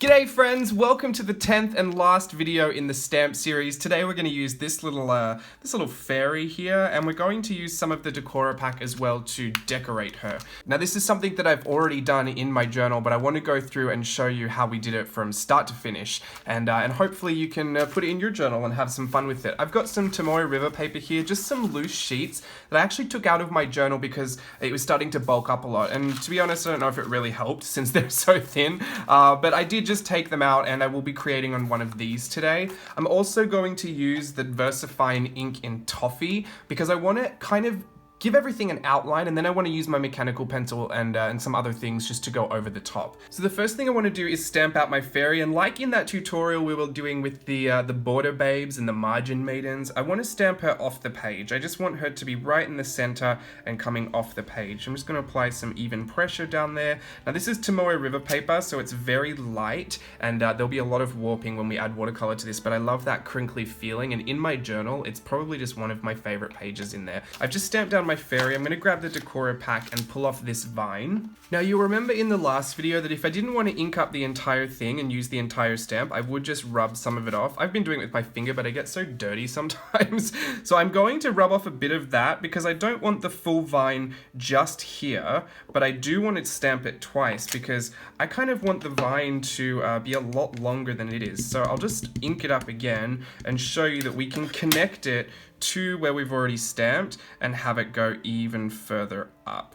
G'day friends, welcome to the 10th and last video in the stamp series. Today we're going to use this little fairy here, and we're going to use some of the DECORA pack as well to decorate her. Now this is something that I've already done in my journal, but I want to go through and show you how we did it from start to finish, and hopefully you can put it in your journal and have some fun with it. I've got some Tomoe River paper here, just some loose sheets that I actually took out of my journal because it was starting to bulk up a lot, and to be honest I don't know if it really helped since they're so thin, but I did just take them out and I will be creating on one of these today. I'm also going to use the VersaFine ink in Toffee because I want to kind of give everything an outline, and then I want to use my mechanical pencil and some other things just to go over the top. So the first thing I want to do is stamp out my fairy, and like in that tutorial we were doing with the border babes and the margin maidens, I want to stamp her off the page. I just want her to be right in the center and coming off the page. I'm just going to apply some even pressure down there. Now this is Tomoe River paper, so it's very light, and there'll be a lot of warping when we add watercolor to this, but I love that crinkly feeling, and in my journal it's probably just one of my favorite pages in there. I've just stamped down my fairy. I'm going to grab the DECORA pack and pull off this vine. Now you'll remember in the last video that if I didn't want to ink up the entire thing and use the entire stamp, I would just rub some of it off. I've been doing it with my finger, but I get so dirty sometimes. So I'm going to rub off a bit of that because I don't want the full vine just here, but I do want to stamp it twice because I kind of want the vine to be a lot longer than it is. So I'll just ink it up again and show you that we can connect it to where we've already stamped and have it go even further up.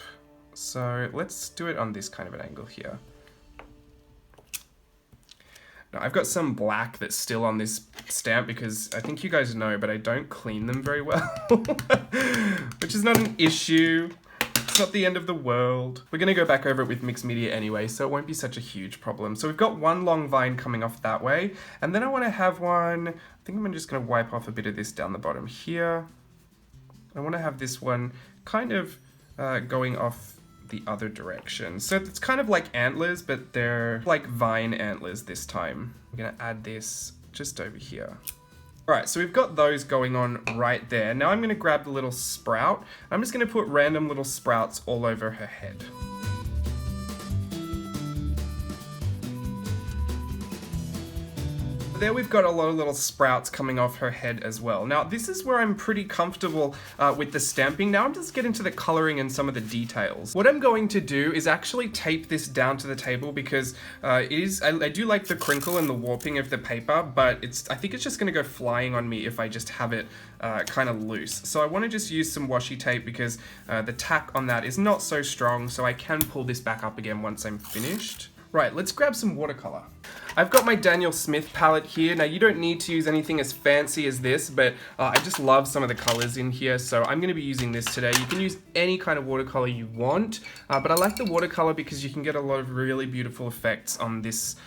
So let's do it on this kind of an angle here. Now I've got some black that's still on this stamp because I think you guys know, but I don't clean them very well, which is not an issue. It's not the end of the world. We're gonna go back over it with mixed media anyway, so it won't be such a huge problem. So we've got one long vine coming off that way, and then I wanna have one, I think I'm just gonna wipe off a bit of this down the bottom here. I wanna have this one kind of going off the other direction. So it's kind of like antlers, but they're like vine antlers this time. I'm gonna add this just over here. Alright, so we've got those going on right there. Now I'm going to grab the little sprout. I'm just going to put random little sprouts all over her head. There we've got a lot of little sprouts coming off her head as well. Now this is where I'm pretty comfortable with the stamping. Now I'm just getting to the coloring and some of the details. What I'm going to do is actually tape this down to the table because I do like the crinkle and the warping of the paper, but I think it's just going to go flying on me if I just have it kind of loose. So I want to just use some washi tape because the tack on that is not so strong, so I can pull this back up again once I'm finished. Right, let's grab some watercolor. I've got my Daniel Smith palette here. Now you don't need to use anything as fancy as this, but I just love some of the colors in here, so I'm gonna be using this today. You can use any kind of watercolor you want, but I like the watercolor because you can get a lot of really beautiful effects on this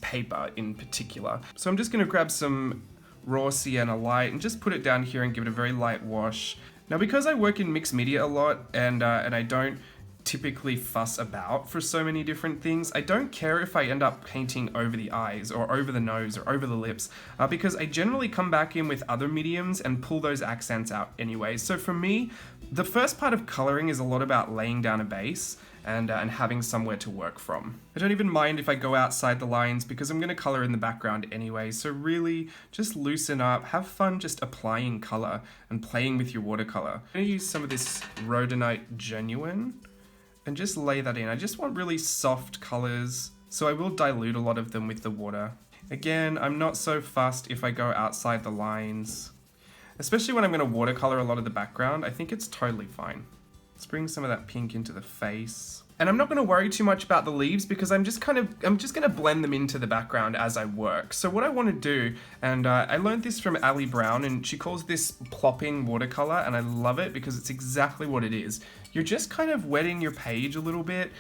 paper in particular. So I'm just gonna grab some raw sienna light and just put it down here and give it a very light wash. Now because I work in mixed media a lot and I don't typically fuss about for so many different things, I don't care if I end up painting over the eyes or over the nose or over the lips because I generally come back in with other mediums and pull those accents out anyway. So for me, the first part of coloring is a lot about laying down a base and having somewhere to work from. I don't even mind if I go outside the lines because I'm going to color in the background anyway, so really just loosen up, have fun just applying color and playing with your watercolor. I'm going to use some of this Rhodonite Genuine and just lay that in. I just want really soft colors, so I will dilute a lot of them with the water. Again, I'm not so fussed if I go outside the lines, especially when I'm going to watercolor a lot of the background. I think it's totally fine. Let's bring some of that pink into the face. And I'm not going to worry too much about the leaves because I'm just going to blend them into the background as I work. So what I want to do, and I learned this from Ali Brown, and she calls this plopping watercolor, and I love it because it's exactly what it is. You're just kind of wetting your page a little bit,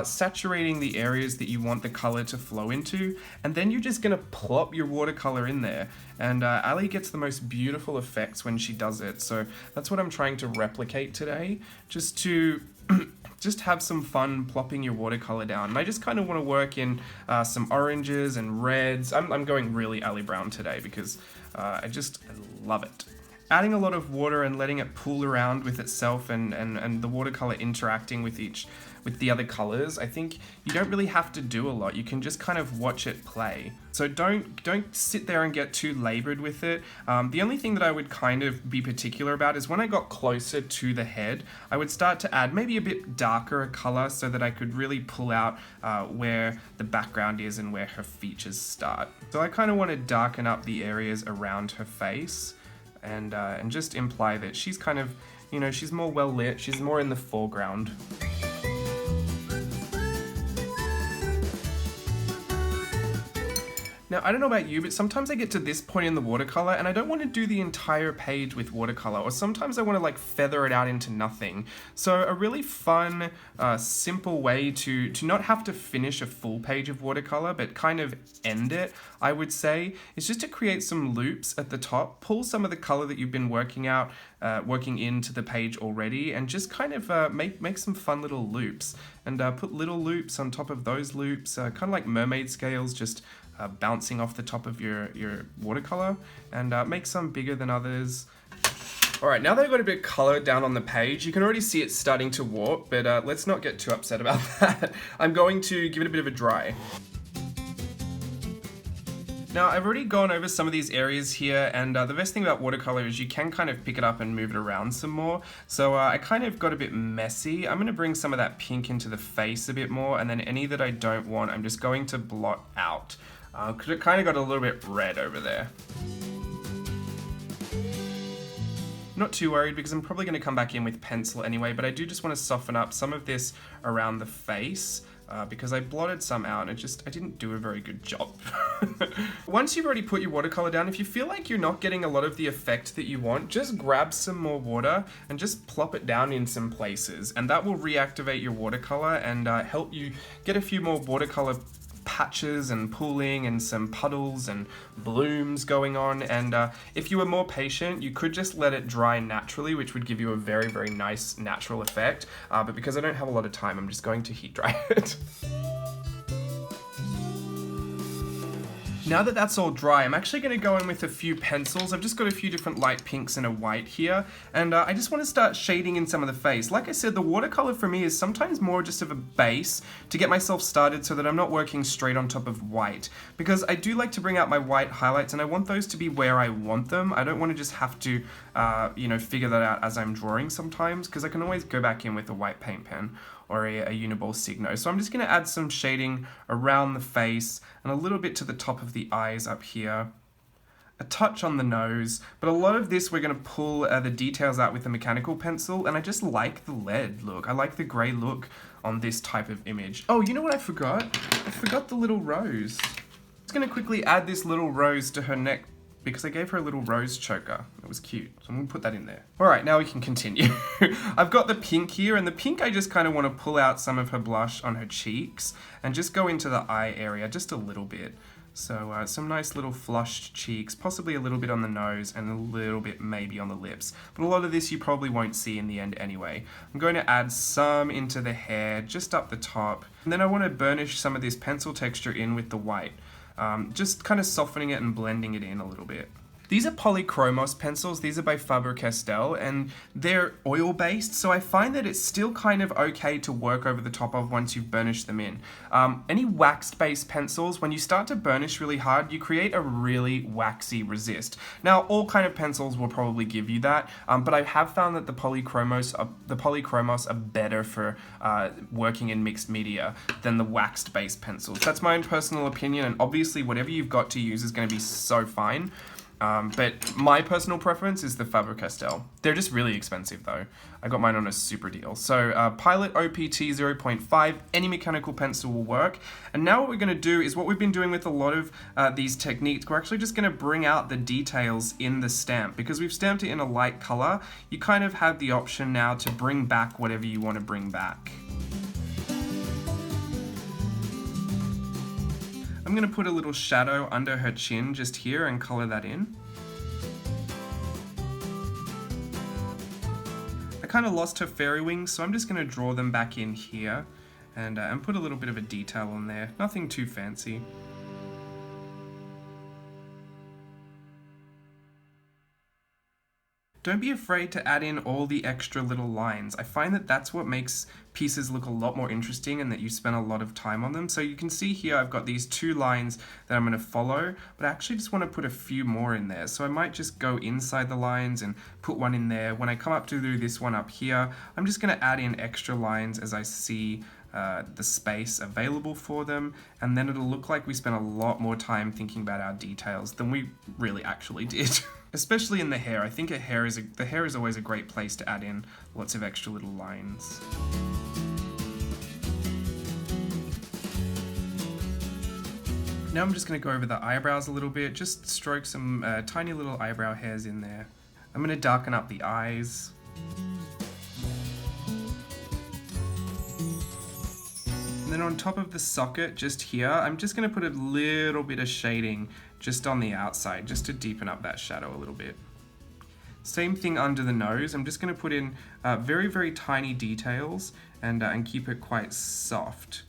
saturating the areas that you want the color to flow into, and then you're just going to plop your watercolor in there. And Ali gets the most beautiful effects when she does it. So that's what I'm trying to replicate today, just to just have some fun plopping your watercolor down. And I just kind of want to work in some oranges and reds. I'm going really Ali Brown today because I love it. Adding a lot of water and letting it pool around with itself and the watercolor interacting with each with the other colors, I think you don't really have to do a lot. You can just kind of watch it play. So don't sit there and get too labored with it. The only thing that I would kind of be particular about is when I got closer to the head, I would start to add maybe a bit darker a color so that I could really pull out where the background is and where her features start. So I kind of want to darken up the areas around her face and just imply that she's kind of, you know, she's more well lit, she's more in the foreground. Now, I don't know about you, but sometimes I get to this point in the watercolor and I don't want to do the entire page with watercolor, or sometimes I want to like feather it out into nothing. So a really fun, simple way to not have to finish a full page of watercolor, but kind of end it, I would say, is just to create some loops at the top, pull some of the color that you've been working into the page already, and just kind of make some fun little loops. And put little loops on top of those loops, kind of like mermaid scales, just bouncing off the top of your watercolor, and make some bigger than others. Alright, now that I've got a bit of color down on the page, you can already see it's starting to warp, but let's not get too upset about that. I'm going to give it a bit of a dry. Now, I've already gone over some of these areas here, and the best thing about watercolor is you can kind of pick it up and move it around some more. So I kind of got a bit messy. I'm going to bring some of that pink into the face a bit more, and then any that I don't want, I'm just going to blot out. Because it kind of got a little bit red over there. Not too worried because I'm probably going to come back in with pencil anyway, but I do just want to soften up some of this around the face. Because I blotted some out and I didn't do a very good job. Once you've already put your watercolor down, if you feel like you're not getting a lot of the effect that you want, just grab some more water and just plop it down in some places, and that will reactivate your watercolor and help you get a few more watercolor patches and pooling and some puddles and blooms going on. And if you were more patient, you could just let it dry naturally, which would give you a very, very nice natural effect. But because I don't have a lot of time, I'm just going to heat dry it. Now that that's all dry, I'm actually going to go in with a few pencils. I've just got a few different light pinks and a white here, and I just want to start shading in some of the face. Like I said, the watercolor for me is sometimes more just of a base to get myself started so that I'm not working straight on top of white, because I do like to bring out my white highlights and I want those to be where I want them. I don't want to just have to you know, figure that out as I'm drawing sometimes, because I can always go back in with a white paint pen or a Uniball Signo. So I'm just going to add some shading around the face and a little bit to the top of the eyes up here. A touch on the nose, but a lot of this we're going to pull the details out with the mechanical pencil, and I just like the lead look. I like the grey look on this type of image. Oh, you know what I forgot? I forgot the little rose. I'm just going to quickly add this little rose to her neck, because I gave her a little rose choker. It was cute, so I'm gonna put that in there. All right, now we can continue. I've got the pink here, and the pink I just kind of want to pull out some of her blush on her cheeks and just go into the eye area just a little bit. So some nice little flushed cheeks, possibly a little bit on the nose and a little bit maybe on the lips. But a lot of this you probably won't see in the end anyway. I'm going to add some into the hair, just up the top. And then I want to burnish some of this pencil texture in with the white. Just kind of softening it and blending it in a little bit. These are polychromos pencils. These are by Faber-Castell, and they're oil-based, so I find that it's still kind of okay to work over the top of once you've burnished them in. Any waxed-based pencils, when you start to burnish really hard, you create a really waxy resist. Now, all kind of pencils will probably give you that, but I have found that the polychromos are better for working in mixed media than the waxed-based pencils. That's my own personal opinion, and obviously whatever you've got to use is going to be so fine. But my personal preference is the Faber-Castell. They're just really expensive though. I got mine on a super deal. So Pilot OPT 0.5, any mechanical pencil will work. And now what we're going to do is what we've been doing with a lot of these techniques. We're actually just going to bring out the details in the stamp. Because we've stamped it in a light color, you kind of have the option now to bring back whatever you want to bring back. I'm going to put a little shadow under her chin just here and color that in. I kind of lost her fairy wings, so I'm just going to draw them back in here and put a little bit of a detail on there. Nothing too fancy. Don't be afraid to add in all the extra little lines. I find that that's what makes pieces look a lot more interesting and that you spend a lot of time on them. So you can see here I've got these 2 lines that I'm going to follow, but I actually just want to put a few more in there. So I might just go inside the lines and put one in there. When I come up to do this one up here, I'm just going to add in extra lines as I see the space available for them, and then it'll look like we spent a lot more time thinking about our details than we really actually did. Especially in the hair. I think the hair is always a great place to add in lots of extra little lines. Now I'm just going to go over the eyebrows a little bit, just stroke some tiny little eyebrow hairs in there. I'm going to darken up the eyes. And then on top of the socket just here, I'm just going to put a little bit of shading just on the outside, just to deepen up that shadow a little bit. Same thing under the nose. I'm just going to put in very, very tiny details and keep it quite soft.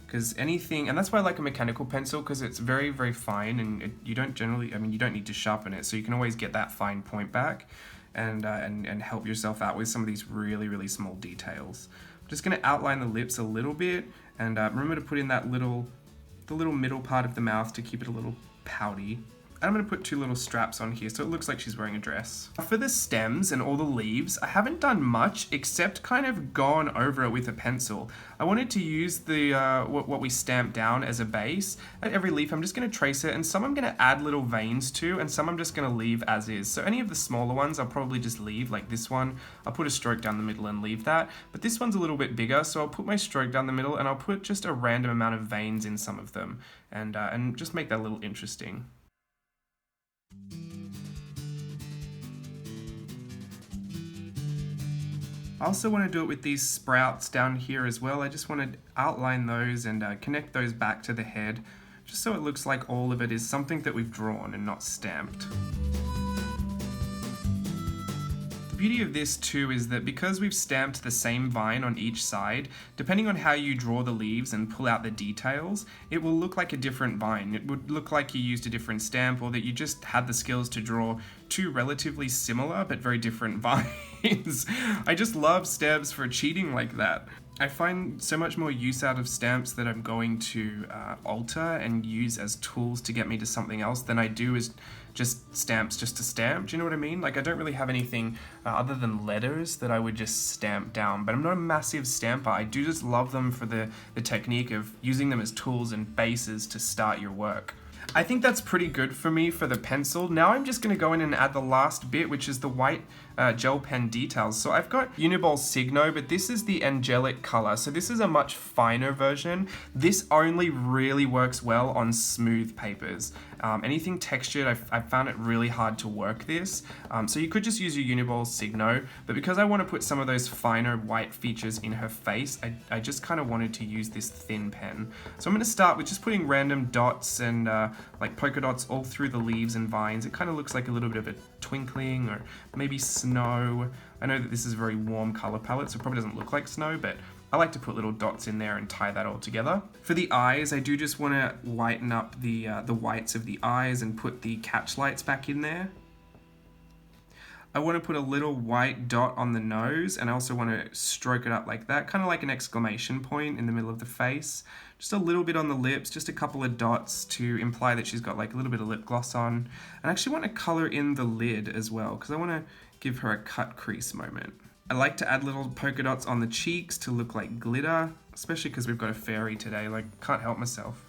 Because anything, and that's why I like a mechanical pencil, because it's very, very fine, and you don't generally, you don't need to sharpen it, so you can always get that fine point back and help yourself out with some of these really, really small details. I'm just going to outline the lips a little bit, and remember to put in the little middle part of the mouth to keep it a little pouty. And I'm going to put 2 little straps on here so it looks like she's wearing a dress. For the stems and all the leaves, I haven't done much except kind of gone over it with a pencil. I wanted to use the what we stamped down as a base. At every leaf I'm just going to trace it, and some I'm going to add little veins to, and some I'm just going to leave as is. So any of the smaller ones I'll probably just leave, like this one. I'll put a stroke down the middle and leave that. But this one's a little bit bigger, so I'll put my stroke down the middle and I'll put just a random amount of veins in some of them, and just make that a little interesting. I also want to do it with these sprouts down here as well. I just want to outline those and connect those back to the head, just so it looks like all of it is something that we've drawn and not stamped. The beauty of this too is that because we've stamped the same vine on each side, depending on how you draw the leaves and pull out the details, it will look like a different vine. It would look like you used a different stamp, or that you just had the skills to draw 2 relatively similar but very different vines. I just love stamps for cheating like that. I find so much more use out of stamps that I'm going to alter and use as tools to get me to something else than I do as just stamps just to stamp. Do you know what I mean? Like, I don't really have anything other than letters that I would just stamp down, but I'm not a massive stamper. I do just love them for the technique of using them as tools and bases to start your work. I think that's pretty good for me for the pencil. Now I'm just going to go in and add the last bit, which is the white gel pen details. So I've got Uniball Signo, but this is the angelic color. So this is a much finer version. This only really works well on smooth papers. Anything textured, I've found it really hard to work this. So you could just use your Uniball Signo, but because I want to put some of those finer white features in her face, I just kind of wanted to use this thin pen. So I'm going to start with just putting random dots and like polka dots all through the leaves and vines. It kind of looks like a little bit of a twinkling or maybe snow. I know that this is a very warm color palette, so it probably doesn't look like snow, but I like to put little dots in there and tie that all together. For the eyes, I do just want to whiten up the whites of the eyes and put the catch lights back in there. I want to put a little white dot on the nose, and I also want to stroke it up like that, kind of like an exclamation point in the middle of the face. Just a little bit on the lips, just a couple of dots to imply that she's got like a little bit of lip gloss on. And I actually want to color in the lid as well, because I want to give her a cut crease moment. I like to add little polka dots on the cheeks to look like glitter, especially because we've got a fairy today, like can't help myself.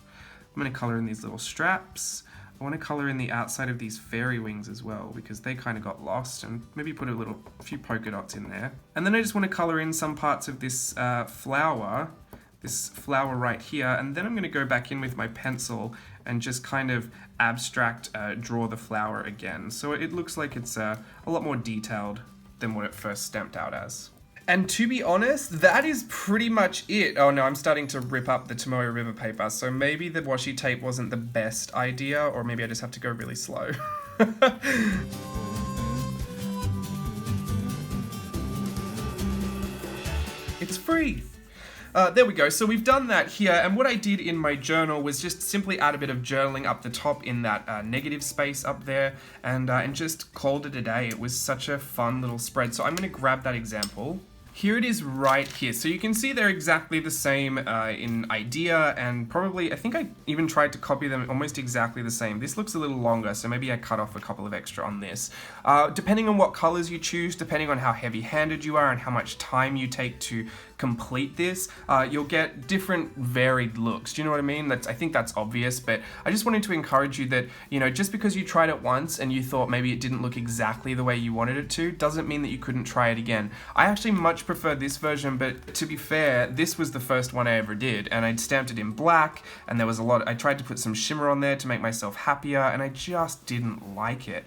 I'm going to color in these little straps. I want to color in the outside of these fairy wings as well, because they kind of got lost, and maybe put a few polka dots in there. And then I just want to color in some parts of this flower right here, and then I'm going to go back in with my pencil and just kind of abstract draw the flower again. So it looks like it's a lot more detailed than what it first stamped out as. And to be honest, that is pretty much it. Oh no, I'm starting to rip up the Tomoe River paper, so maybe the washi tape wasn't the best idea, or maybe I just have to go really slow. It's free! there we go. So we've done that here, and what I did in my journal was just simply add a bit of journaling up the top in that negative space up there, and just called it a day. It was such a fun little spread. So I'm going to grab that example. Here it is right here. So you can see they're exactly the same in idea, and probably, I think I even tried to copy them almost exactly the same. This looks a little longer, so maybe I cut off a couple of extra on this. Depending on what colors you choose, depending on how heavy-handed you are and how much time you take to complete this, you'll get different varied looks. Do you know what I mean? I think that's obvious, but I just wanted to encourage you that, just because you tried it once and you thought maybe it didn't look exactly the way you wanted it to, doesn't mean that you couldn't try it again. I actually much prefer this version, but to be fair, this was the first one I ever did, and I'd stamped it in black, and there was I tried to put some shimmer on there to make myself happier, and I just didn't like it.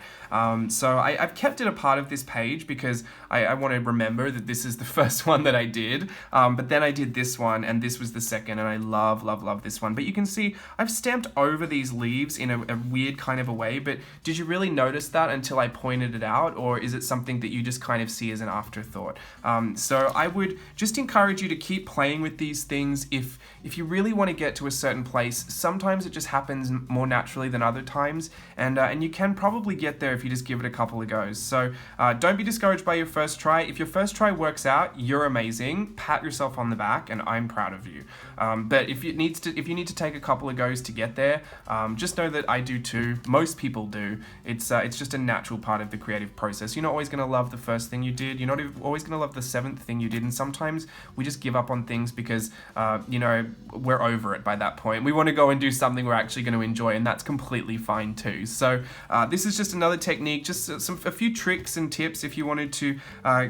So I've kept it a part of this page because I want to remember that this is the first one that I did. But then I did this one, and this was the second, and I love, love, love this one. But you can see I've stamped over these leaves in a weird kind of a way, but did you really notice that until I pointed it out, or is it something that you just kind of see as an afterthought? So I would just encourage you to keep playing with these things. If you really want to get to a certain place, sometimes it just happens more naturally than other times, and you can probably get there if you just give it a couple of goes. So don't be discouraged by your first try. If your first try works out, you're amazing. Pat yourself on the back, and I'm proud of you. But if you need to take a couple of goes to get there, just know that I do too. Most people do. It's just a natural part of the creative process. You're not always going to love the first thing you did. You're not always going to love the seventh thing you did, and sometimes we just give up on things because we're over it by that point. We want to go and do something we're actually going to enjoy, and that's completely fine too. So this is just another technique, just a few tricks and tips if you wanted to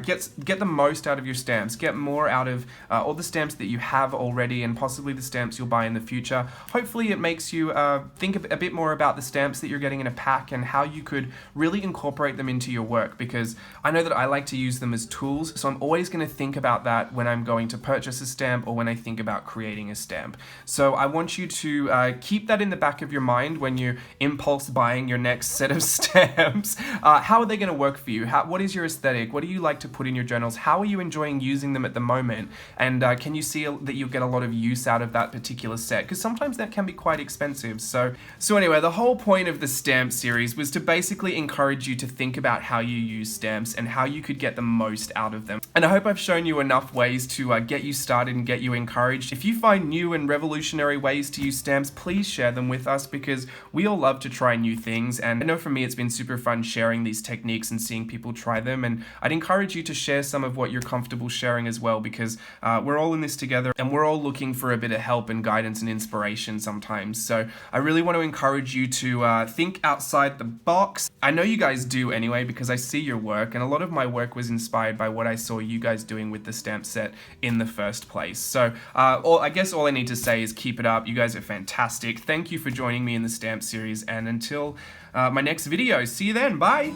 get the most out of your stamps, get more out of all the stamps that you have already, and possibly the stamps you'll buy in the future. Hopefully it makes you think a bit more about the stamps that you're getting in a pack and how you could really incorporate them into your work, because I know that I like to use them as tools, so I'm always going to think about that when I'm going to purchase a stamp or when I think about creating a stamp. So I want you to keep that in the back of your mind when you're impulse buying your next set of stamps. How are they going to work for you? What is your aesthetic? What do you like to put in your journals? How are you enjoying using them at the moment? And can you see that you'll get a lot of use out of that particular set? Because sometimes that can be quite expensive. So anyway, the whole point of the stamp series was to basically encourage you to think about how you use stamps and how you could get the most out of them. And I hope I've shown you enough ways to get you started and get you encouraged. If you find new and revolutionary ways to use stamps, please share them with us, because we all love to try new things. And I know for me it's been super fun sharing these techniques and seeing people try them, and I'd encourage you to share some of what you're comfortable sharing as well, because we're all in this together and we're all looking for a bit of help and guidance and inspiration sometimes. So I really want to encourage you to think outside the box. I know you guys do anyway, because I see your work, and a lot of my work was inspired by what I saw you guys doing with the stamp set in the first place. So I guess all I need to say is keep it up. You guys are fantastic. Thank you for joining me in the stamp series, and until my next video, see you then. Bye.